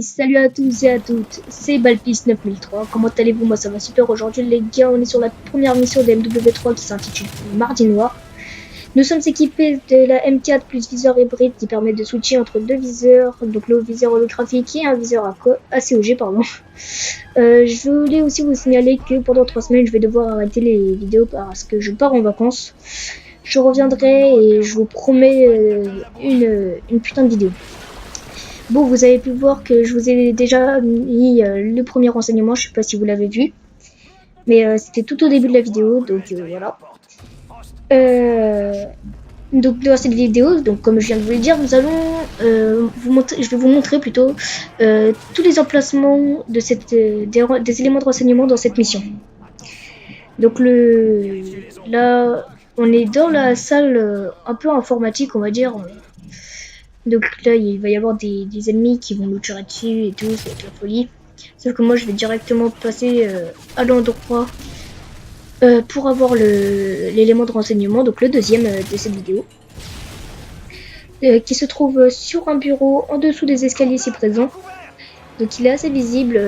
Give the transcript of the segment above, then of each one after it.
Hey, salut à tous et à toutes, c'est Balpis 9003, comment allez-vous? Moi ça va super aujourd'hui les gars, on est sur la première mission de MW3 qui s'intitule Mardi Noir. Nous sommes équipés de la M4 plus viseur hybride qui permet de switcher entre deux viseurs, donc le viseur holographique et un viseur ACOG, pardon. Je voulais aussi vous signaler que pendant 3 semaines je vais devoir arrêter les vidéos parce que je pars en vacances. Je reviendrai et je vous promets une putain de vidéo. Bon, vous avez pu voir que je vous ai déjà mis le premier renseignement, je sais pas si vous l'avez vu. Mais c'était tout au début de la vidéo, donc voilà. Donc dans cette vidéo, donc comme je viens de vous le dire, nous allons vous montrer, je vais vous montrer plutôt tous les emplacements de des éléments de renseignement dans cette mission. Donc là, on est dans la salle un peu informatique, on va dire. Donc là, il va y avoir des ennemis qui vont nous tirer dessus et tout, ça va être la folie. Sauf que moi, je vais directement passer à l'endroit pour avoir l'élément de renseignement, donc le deuxième de cette vidéo. Qui se trouve sur un bureau en dessous des escaliers si présent. Donc il est assez visible.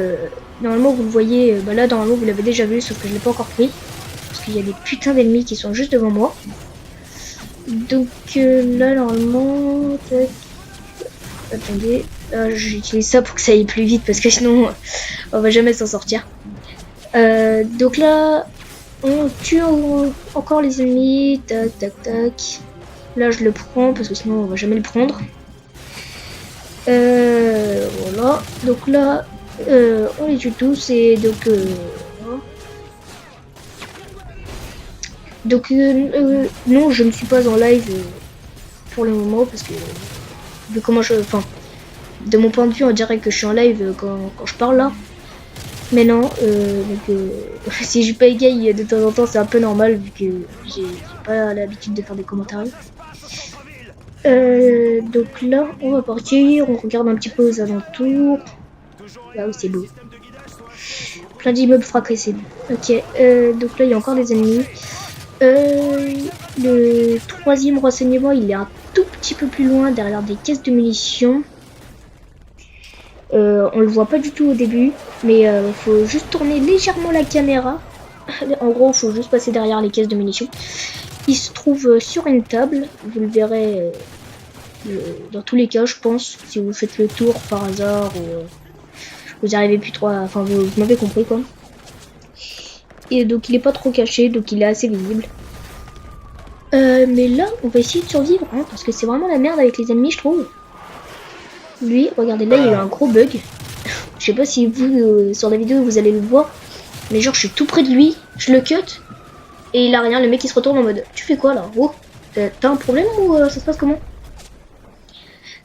Normalement, vous le voyez, là, normalement, vous l'avez déjà vu, sauf que je ne l'ai pas encore pris. Parce qu'il y a des putains d'ennemis qui sont juste devant moi. Donc là, normalement... Attendez, j'utilise ça pour que ça aille plus vite parce que sinon on va jamais s'en sortir. Donc là, on tue encore les ennemis, tac tac tac. Là je le prends parce que sinon on va jamais le prendre. Voilà, donc là on les tue tous et donc non, je ne suis pas en live pour le moment parce que vu comment de mon point de vue on dirait que je suis en live quand je parle là, mais non, si je bégaye de temps en temps c'est un peu normal vu que j'ai pas l'habitude de faire des commentaires. Donc là on va partir, on regarde un petit peu aux alentours. Là où c'est beau, plein d'immeubles fracassés. Ok, donc là il y a encore des ennemis. Le troisième renseignement il est un tout petit peu plus loin derrière des caisses de munitions. On le voit pas du tout au début, mais faut juste tourner légèrement la caméra. En gros, faut juste passer derrière les caisses de munitions. Il se trouve sur une table, vous le verrez dans tous les cas, je pense, si vous faites le tour par hasard ou vous arrivez plus trop, enfin vous m'avez compris quoi. Et donc il est pas trop caché, donc il est assez visible. Mais là, on va essayer de survivre, hein, parce que c'est vraiment la merde avec les ennemis, je trouve. Lui, regardez là, il a un gros bug. Je sais pas si vous, sur la vidéo, vous allez le voir. Mais genre, je suis tout près de lui, je le cut. Et il a rien, le mec il se retourne en mode, tu fais quoi là? Oh, t'as un problème ou ça se passe comment?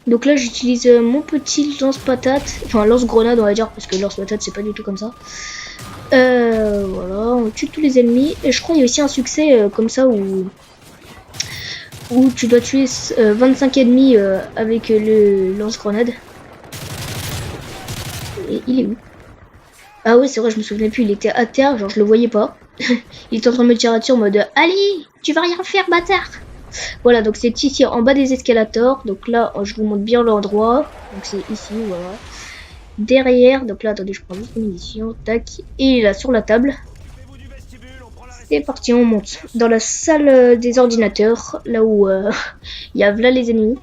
Donc là, j'utilise mon petit lance-patate. Enfin, lance-grenade, on va dire, parce que lance-patate, c'est pas du tout comme ça. Voilà, on tue tous les ennemis. Et je crois qu'il y a aussi un succès comme ça où tu dois tuer 25 ennemis avec le lance-grenade. Et il est où? Ah ouais, c'est vrai, je me souvenais plus, il était à terre, genre je le voyais pas. Il était en train de me tirer dessus en mode « Allez, tu vas rien faire, bâtard !» Voilà, donc c'est ici en bas des escalators. Donc là, je vous montre bien l'endroit. Donc c'est ici, voilà. Derrière, donc là, attendez, je prends juste les munitions, tac. Et là, sur la table. C'est parti, on monte dans la salle des ordinateurs, là où il y a là les ennemis.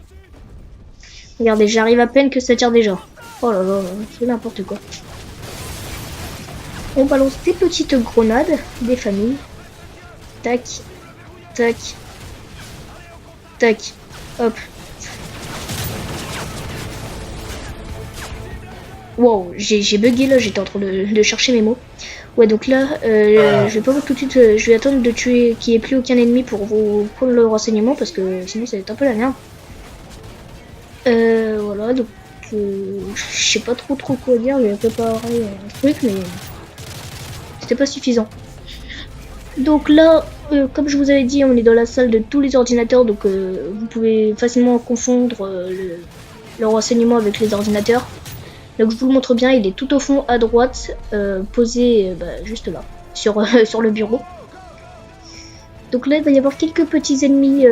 Regardez, j'arrive à peine que ça tire déjà. Oh là là, c'est n'importe quoi. On balance des petites grenades, des familles. Tac, tac, tac, hop. Wow, j'ai bugué là, j'étais en train de chercher mes mots. Ouais, donc là, je vais pas voir tout de suite, je vais attendre de tuer qu'il n'y ait plus aucun ennemi pour vous prendre le renseignement parce que sinon ça va être un peu la merde. Voilà, donc je sais pas trop quoi dire, j'ai préparé un truc mais c'était pas suffisant. Donc là, comme je vous avais dit, on est dans la salle de tous les ordinateurs, donc vous pouvez facilement confondre le renseignement avec les ordinateurs. Donc je vous le montre bien, il est tout au fond à droite, posé juste là, sur le bureau. Donc là, il va y avoir quelques petits ennemis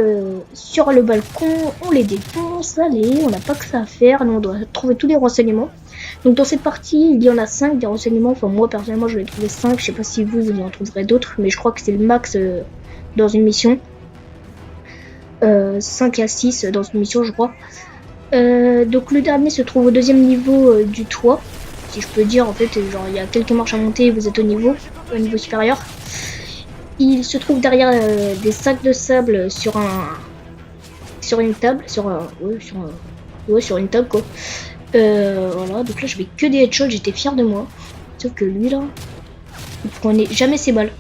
sur le balcon. On les défonce. Allez, on n'a pas que ça à faire. Nous, on doit trouver tous les renseignements. Donc dans cette partie, il y en a 5 des renseignements. Enfin, moi, personnellement, je vais trouver 5. Je sais pas si vous en trouverez d'autres. Mais je crois que c'est le max dans une mission. 5 à 6 dans une mission, je crois. Donc le dernier se trouve au deuxième niveau du toit. Si je peux dire, en fait, genre, il y a quelques marches à monter et vous êtes au niveau supérieur. Il se trouve derrière des sacs de sable sur une table, sur une table quoi. Voilà, donc là je vais que des headshots, j'étais fier de moi. Sauf que lui là, il prenait jamais ses balles.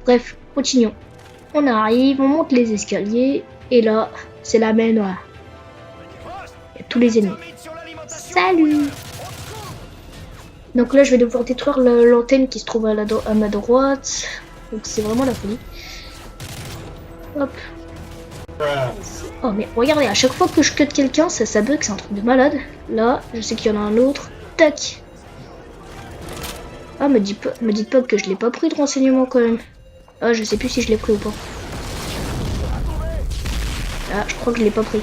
Bref, continuons. On arrive, on monte les escaliers et là, c'est la main noire. Il y a tous les ennemis. Salut! Donc là je vais devoir détruire l'antenne qui se trouve à ma droite. Donc c'est vraiment la folie. Hop. Oh mais regardez, à chaque fois que je cut quelqu'un, ça bug, c'est un truc de malade. Là, je sais qu'il y en a un autre. Tac. Ah, me dites pas que je l'ai pas pris de renseignement quand même. Ah, je sais plus si je l'ai pris ou pas. Ah, je crois que je l'ai pas pris.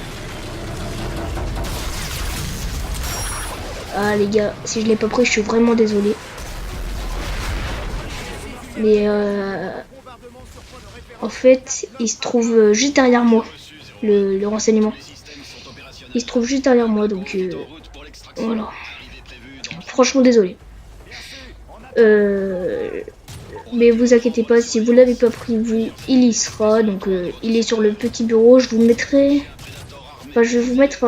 Ah les gars, si je l'ai pas pris, je suis vraiment désolé. Mais en fait, il se trouve juste derrière moi, le renseignement. Il se trouve juste derrière moi, donc voilà. Franchement désolé. Mais vous inquiétez pas, si vous l'avez pas pris, il y sera. Donc il est sur le petit bureau. Je vous mettrai. Enfin, je vais vous mettre.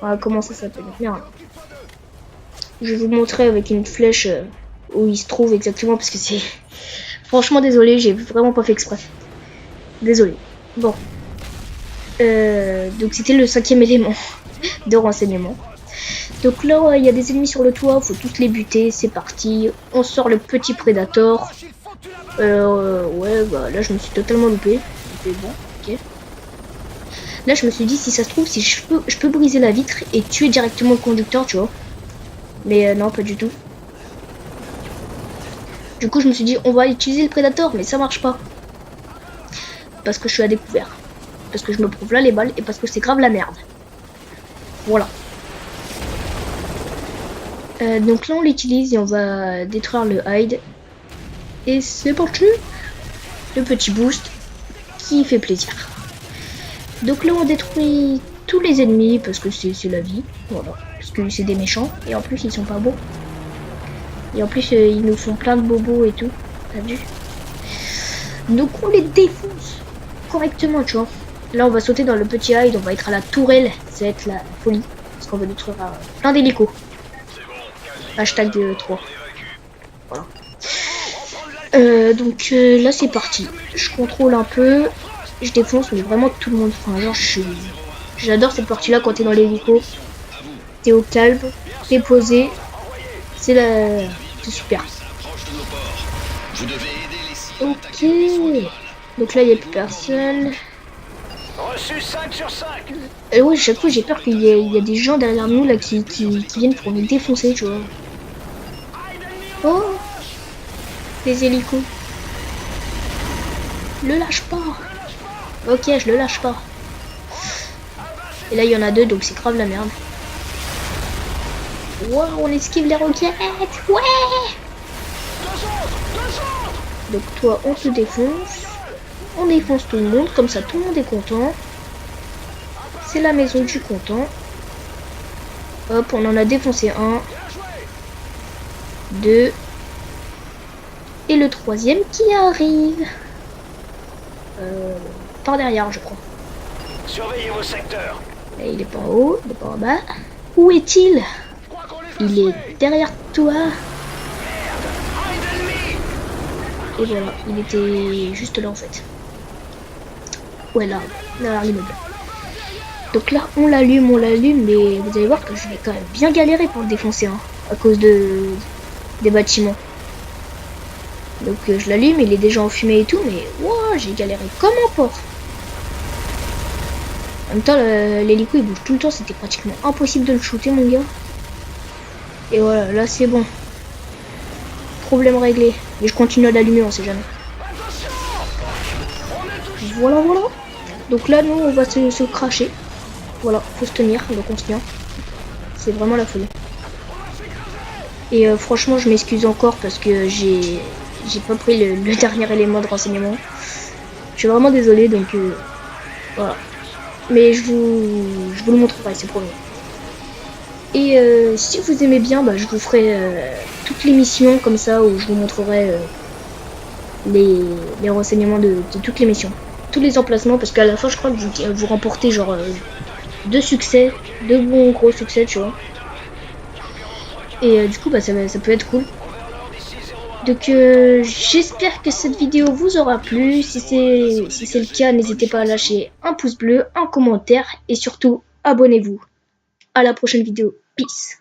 Ah, comment ça s'appelle? Merde. Je vais vous montrer avec une flèche où il se trouve exactement parce que c'est. Franchement désolé, j'ai vraiment pas fait exprès. Désolé. Bon. Donc c'était le 5e élément de renseignement. Donc là, il y a des ennemis sur le toit, faut tous les buter, c'est parti. On sort le petit Predator. Ouais, bah là je me suis totalement loupé. Mais bon, ok. Là je me suis dit, si ça se trouve, si je peux briser la vitre et tuer directement le conducteur, tu vois. Mais non, pas du tout. Du coup je me suis dit, on va utiliser le Predator, mais ça marche pas. Parce que je suis à découvert. Parce que je me prouve là les balles et parce que c'est grave la merde. Voilà. Donc là on l'utilise et on va détruire le hide. Et c'est parti. Le petit boost qui fait plaisir. Donc là on détruit tous les ennemis parce que c'est la vie. Voilà. Parce que c'est des méchants. Et en plus ils sont pas beaux. Et en plus ils nous font plein de bobos et tout. T'as vu? Donc on les défonce correctement, tu vois. Là on va sauter dans le petit hide. On va être à la tourelle. Ça va être la folie. Parce qu'on va détruire plein d'hélicos. Hashtag 3. Voilà. Donc là c'est parti. Je contrôle un peu. Je défonce mais vraiment tout le monde. Enfin genre j'adore cette partie là quand t'es dans l'hélico. T'es au calme. T'es posé. C'est super. Ok. Donc là il n'y a plus personne. Ouais, chaque fois j'ai peur qu'il y a des gens derrière nous là qui viennent pour nous défoncer, tu vois. Oh, les hélicos. Le lâche pas. Ok, je le lâche pas. Et là il y en a 2 donc c'est grave la merde. Wow, on esquive les roquettes. Ouais. Donc toi on te défonce. On défonce tout le monde, comme ça tout le monde est content. C'est la maison du content. Hop, on en a défoncé un. 2. Et le 3e qui arrive. Par derrière, je crois. Surveillez vos secteurs. Et il est pas en haut, il est pas en bas. Où est-il? Il est derrière toi. Et voilà, il était juste là en fait. Ouais, là, derrière l'immeuble. Donc là, on l'allume, mais vous allez voir que je vais quand même bien galérer pour le défoncer, hein, à cause des bâtiments. Donc je l'allume, il est déjà en fumée et tout, mais wow, j'ai galéré comme un porc. En même temps, l'hélico il bouge tout le temps, c'était pratiquement impossible de le shooter, mon gars. Et voilà, là c'est bon. Problème réglé. Mais je continue à l'allumer, on sait jamais. Voilà, voilà. Donc là, nous, on va se cracher. Voilà, faut se tenir, donc on se tient. C'est vraiment la folie. Et franchement, je m'excuse encore parce que j'ai pas pris le dernier élément de renseignement. Je suis vraiment désolé, donc voilà. Mais je vous le montrerai, c'est promis. Et si vous aimez bien, bah, je vous ferai toutes les missions comme ça où je vous montrerai les renseignements de toutes les missions. Tous les emplacements, parce qu'à la fin, je crois que vous remportez genre 2 succès, 2 bons gros succès, tu vois. Et du coup, bah, ça peut être cool. Donc j'espère que cette vidéo vous aura plu. Si c'est le cas, n'hésitez pas à lâcher un pouce bleu, un commentaire et surtout abonnez-vous. À la prochaine vidéo. Peace.